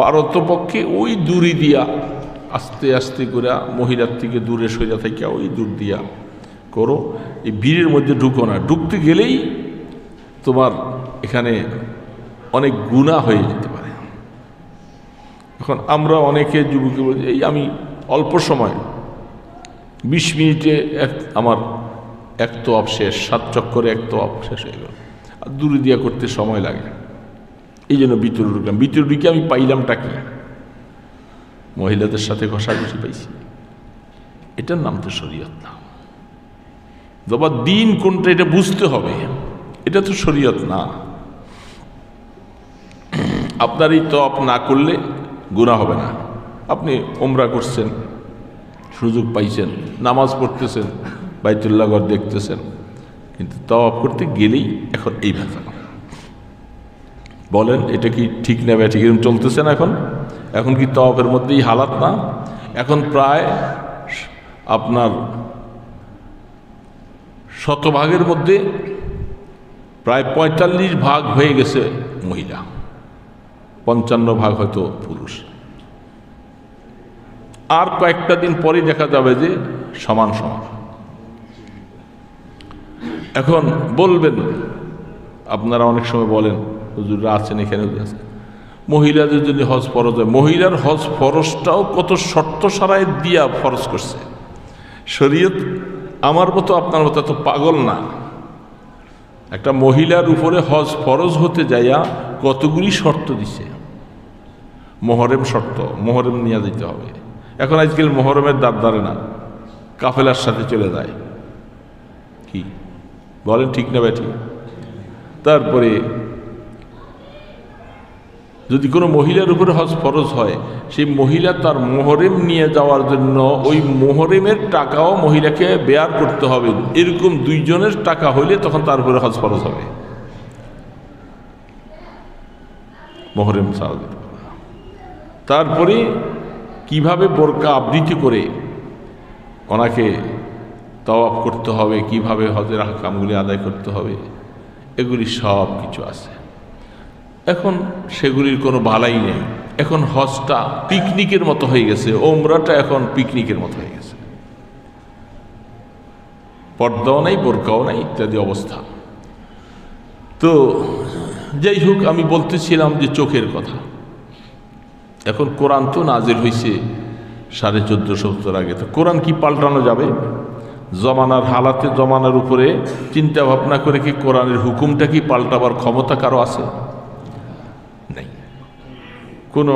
পারতপক্ষে ওই দূরি দিয়া আস্তে আস্তে করে মহিলার থেকে দূরে সোজা থেকে ওই দূর দিয়া করো। এই ভিড়ের মধ্যে ঢুকো না, ঢুকতে গেলেই তোমার এখানে অনেক গুনাহ হয়ে যেতে পারে। এখন আমরা অনেকে যুবকে বলি এই আমি অল্প সময় 20 মিনিটে আমার এক তওয়াফ শেষ, 7 চক্করে এক তওয়াফ শেষ হয়ে গেল, আর দূরে দিয়া করতে সময় লাগে। এই জন্য ভিতরে ঢুকলাম, ভিতরে ঢুকে আমি পাইলামটা কি? মহিলাদের সাথে ঘষাঘষি পাইছি। এটার নাম তো শরীয়ত না। বাবা দিন কোনটা এটা বুঝতে হবে, এটা তো শরীয়ত না। আপনার এই তওয়াফ না করলে গুনাহ হবে না। আপনি ওমরা করছেন, সুযোগ পাইছেন, নামাজ পড়তেছেন, বাইতুল্লাহ ঘর দেখতেছেন, কিন্তু তওয়াফ করতে গেলেই এখন এই ভেজাল। বলেন এটা কি ঠিক না ব্যাঠিক? এরকম চলতেছে না এখন কি তওয়াফের মধ্যেই হালাত না? এখন প্রায় আপনার 100 ভাগের মধ্যে প্রায় 45 ভাগ হয়ে গেছে মহিলা, 55 ভাগ হয়তো পুরুষ। আর কয়েকটা দিন পরে দেখা যাবে যে সমান সমান। এখন বলবেন, আপনারা অনেক সময় বলেন হুজুররা আছেন এখানে আছেন, মহিলাদের যদি হজ ফরজ হয়, মহিলার হজ ফরজটাও কত শর্ত সারাই দিয়া ফরজ করছে শরীয়ত। আমার মতো আপনার মতো এত পাগল না। একটা মহিলার উপরে হজ ফরজ হতে যাইয়া কতগুলি শর্ত দিছে। মোহরম শর্ত, মোহরম নিয়ে যেতে হবে। এখন আজকাল মোহরমের দ্বারে না, কাফেলার সাথে চলে যায়। কি বলেন ঠিক না ব্যাঠি? তারপরে যদি কোনো মহিলার উপরে হজ ফরজ হয়, সেই মহিলা তার মোহরেম নিয়ে যাওয়ার জন্য ওই মোহরেমের টাকাও মহিলাকে বেয়ার করতে হবে। এরকম 2 জনের টাকা হইলে তখন তার উপরে হজ ফরজ হবে। মোহরেম ছাড়া দিতে হবে। তারপরে কিভাবে বোরকা আবৃত্তি করে ওনাকে তওয়াফ করতে হবে, কিভাবে হজের কামগুলি আদায় করতে হবে, এগুলি সব কিছু আছে। এখন সেগুলির কোনো বালাই নেই। এখন হজটা পিকনিকের মতো হয়ে গেছে, ওমরাটা এখন পিকনিকের মতো হয়ে গেছে। পর্দাও নাই, বোরকাও নাই, ইত্যাদি অবস্থা। তো যাই হোক, আমি বলতেছিলাম যে চোখের কথা। এখন কোরআন তো নাজিল হয়েছে 1450 বছর আগে। তো কোরআন কি পাল্টানো যাবে? জমানার হালাতে, জমানার উপরে চিন্তা ভাবনা করে কি কোরআনের হুকুমটা কি পাল্টাবার ক্ষমতা কারো আছে? নেই। কোনো